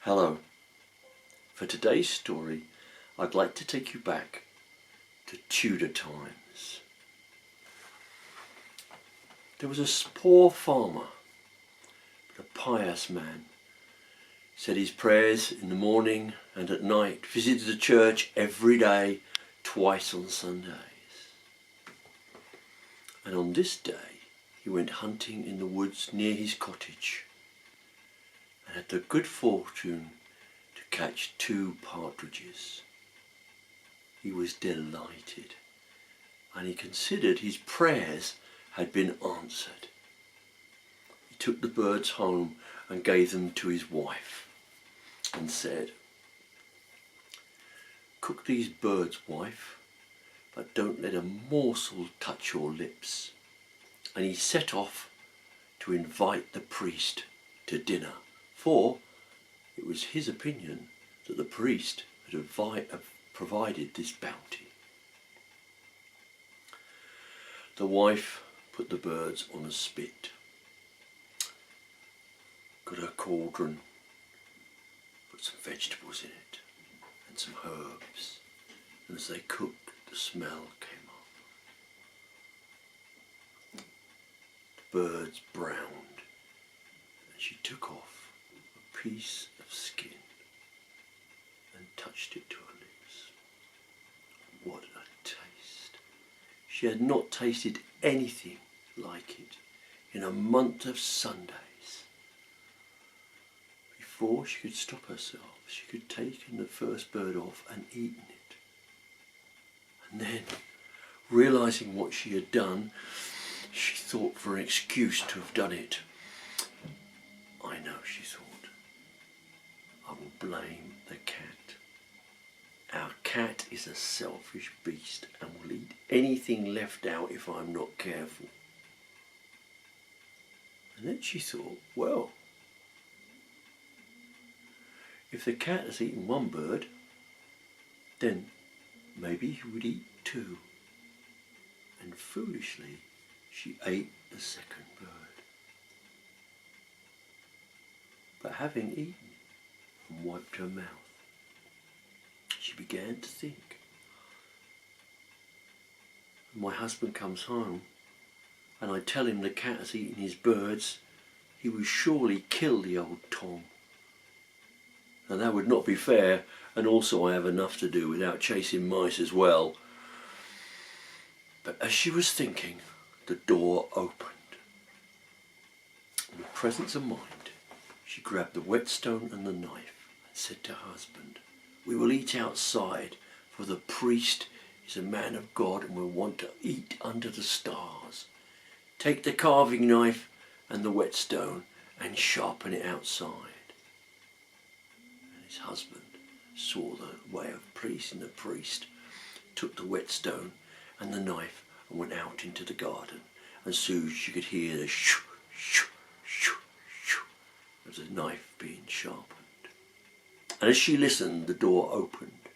Hello. For today's story, I'd like to take you back to Tudor times. There was a poor farmer, but a pious man. Said his prayers in the morning and at night, visited the church every day, twice on Sundays. And on this day, he went hunting in the woods near his cottage and had the good fortune to catch 2 partridges. He was delighted, and he considered his prayers had been answered. He took the birds home and gave them to his wife and said, "Cook these birds, wife, but don't let a morsel touch your lips." And he set off to invite the priest to dinner, for it was his opinion that the priest had provided this bounty. The wife put the birds on a spit, got a cauldron, put some vegetables in it and some herbs, and as they cooked, the smell came up. The birds browned, and she took off a piece of skin and touched it to her lips. What a taste! She had not tasted anything like it in a month of Sundays. Before she could stop herself, she could taken the first bird off and eaten it. And then, realising what she had done, she thought for an excuse to have done it. "I know," she thought, "I will blame the cat. Our cat is a selfish beast and will eat anything left out if I'm not careful." And then she thought, well, if the cat has eaten 1 bird, then maybe he would eat 2. And foolishly, she ate the 2nd bird. But having eaten and wiped her mouth, she began to think, when my husband comes home and I tell him the cat has eaten his birds, he will surely kill the old Tom. And that would not be fair, and also I have enough to do without chasing mice as well. But as she was thinking, the door opened. With presence of mind, she grabbed the whetstone and the knife and said to her husband, "We will eat outside, for the priest is a man of God and will want to eat under the stars. Take the carving knife and the whetstone and sharpen it outside." And his husband saw the way of pleasing the priest, took the whetstone and the knife and went out into the garden, and soon she could hear the shoo, shoo, shoo, shoo of the knife being sharpened. And as she listened, the door opened,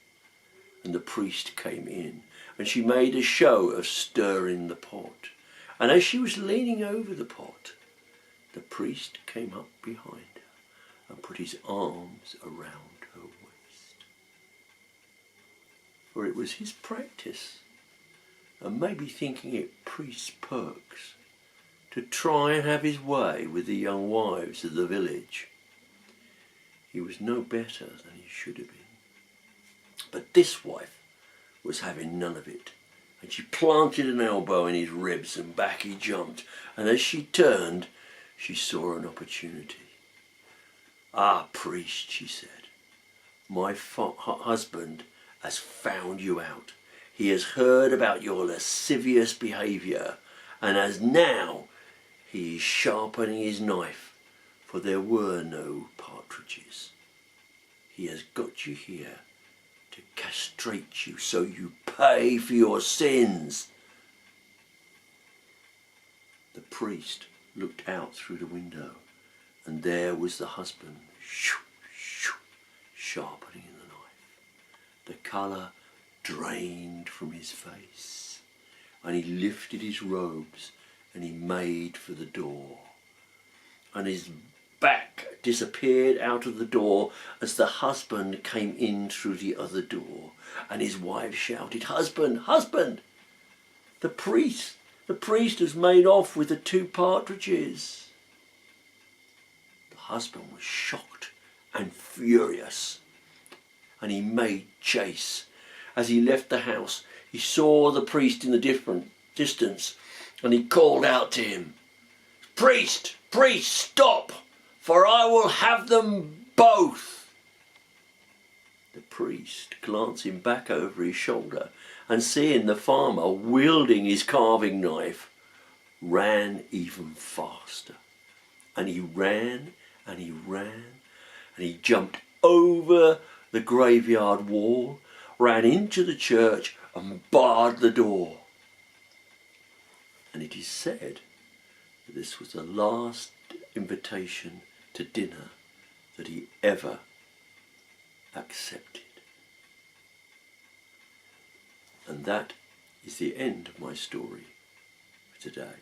and the priest came in, and she made a show of stirring the pot. And as she was leaning over the pot, the priest came up behind her and put his arms around her waist. For it was his practice, and maybe thinking it priest's perks, to try and have his way with the young wives of the village. He was no better than he should have been. But this wife was having none of it, and she planted an elbow in his ribs and back he jumped, and as she turned, she saw an opportunity. "Ah, priest," she said, "my husband has found you out. He has heard about your lascivious behaviour, and as now he is sharpening his knife, for there were no partridges. He has got you here to castrate you so you pay for your sins." The priest looked out through the window, and there was the husband, shoo, shoo, sharpening the knife. The colour drained from his face, and he lifted his robes and he made for the door, and his back disappeared out of the door as the husband came in through the other door, and his wife shouted, "Husband, husband! The priest has made off with the 2 partridges." The husband was shocked and furious, and he made chase. As he left the house, he saw the priest in the distance, and he called out to him, "Priest, priest, stop, for I will have them both." The priest, glancing back over his shoulder and seeing the farmer wielding his carving knife, ran even faster. And he ran and he ran, and he jumped over the graveyard wall, ran into the church and barred the door. And it is said that this was the last invitation to dinner that he ever accepted. And that is the end of my story for today.